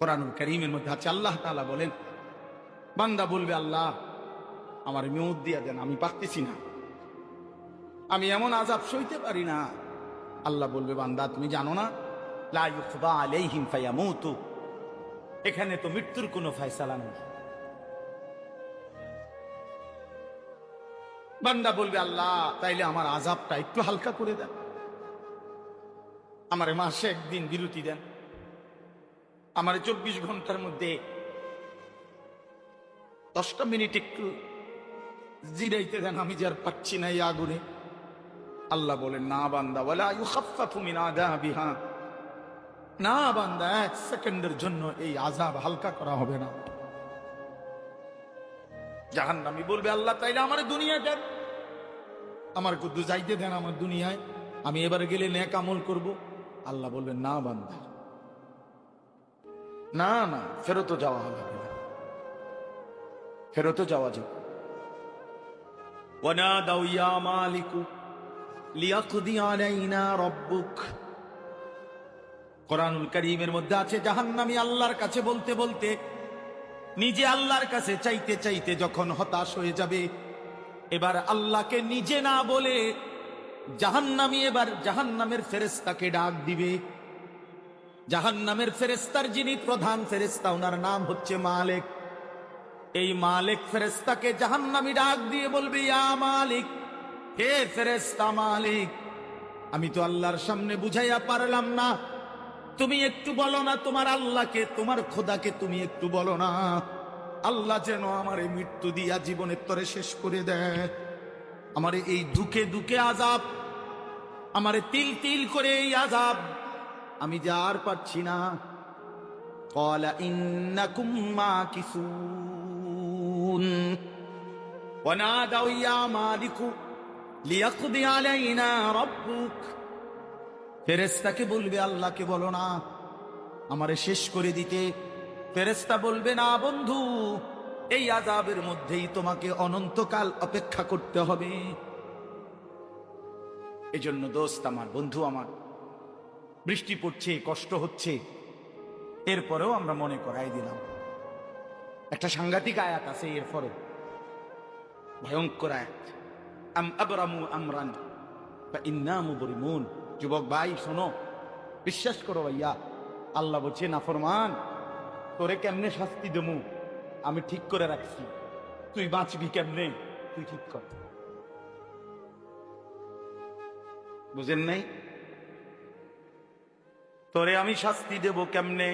কোরআনুল কারীমের মধ্যে আছে, আল্লাহ তাআলা বলেন, বান্দা বলবে আল্লাহ আমার মেউত দিয়া দেন, আমি পারতেছি না, আমি এমন আযাব সইতে পারি না। আল্লাহ বলবে, বান্দা তুমি জানো না, লা ইউকদা আলাইহিম ফায়ামুতু, এখানে তো মৃত্যুর কোনো ফয়সালা নেই। বান্দা বলবে আল্লাহ তাইলে আমার আযাবটা একটু হালকা করে দেন, আমারে মাসে একদিন বিরতি দেন, আমারে 24 ঘন্টার মধ্যে 10টা মিনিট একটু জিরাইতে দেন, আমি যে আর পাচ্ছি না এই আগুনে। আল্লাহ বলেন, না বান্দা, ওয়ালা ইউখাফফাফু মিন আযাবিহা, না বান্দা, 1 সেকেন্ডের জন্য এই আযাব হালকা করা হবে না। জাহান্নামী বলবে, আল্লাহ তাইলে আমার দুনিয়ায় দেন, আমার কুদ্দু যাইতে দেন আমার দুনিয়ায়, আমি এবারে গেলে নেক আমল করব। আল্লাহ বলবেন, না বান্দা, না না, ফেরত যাওয়া হবে না, ফেরত যাওয়া যাবে। ওয়ানাদাউ ইয়া মালিকু লিয়াকদি আলাইনা রাব্বুক, কোরআনুল কারীমের মধ্যে আছে, জাহান্নামী আল্লাহর কাছে বলতে বলতে, নিজে আল্লাহর কাছে চাইতে চাইতে যখন হতাশ হয়ে যাবে, এবার আল্লাহকে নিজে না বলে জাহান্নামী এবার জাহান্নামের ফেরেশতাকে ডাক দিবে। জাহান্নামের ফেরেশতার যিনি প্রধান ফেরেশতা, ওনার নাম হচ্ছে মালিক। এই মালিক ফেরেশতাকে জাহান্নামী ডাক দিয়ে বলবে, ইয়া মালিক, হে ফেরেশতা মালিক, আমি তো আল্লাহর সামনে বুঝাইয়া পারলাম না, তুমি একটু বলো না তোমার আল্লাহকে, তোমার খোদাকে তুমি একটু বলো না, আল্লাহ যেন আমার এই মৃত্যু দিয়া জীবনের তরে শেষ করে দেয়, আমার এই দুঃখে দুঃখে আযাব, আমার তিল তিল করে এই আযাব আমি যে আর পারছি না। ক্বালা ইন্নাকুম মাকিসুন ওয়া নাদাউ ইয়া মালিকু লিয়াকদি আলাইনা রাব্বুক, ফেরেশতাকে বলবে আল্লাহকে বলো না আমারে শেষ করে দিতে। ফেরেশতা বলবে, না বন্ধু, এই আযাবের মধ্যেই তোমাকে অনন্তকাল অপেক্ষা করতে হবে। এজন্য দোস্ত আমার, বন্ধু আমার, বৃষ্টি পড়ছে, কষ্ট হচ্ছে, এরপরেও আমরা মনে করাই দিলাম, একটা সাংঘাতিক আয়াত আছে এরপরে, ভয়ঙ্কর আয়াত, আম আবরামু আমরান ফাইন্না মুবরিমুন। যুবক ভাই শোনো, বিশ্বাস করো ভাইয়া, আল্লাহ বলছে, নাফরমান, তোরে কেমনে শাস্তি দেবো আমি ঠিক করে রাখছি, তুই বাঁচবি কেমনে তুই ঠিক কর। বুঝেন নাই? তোরে আমি শাস্তি দেব কেমনে,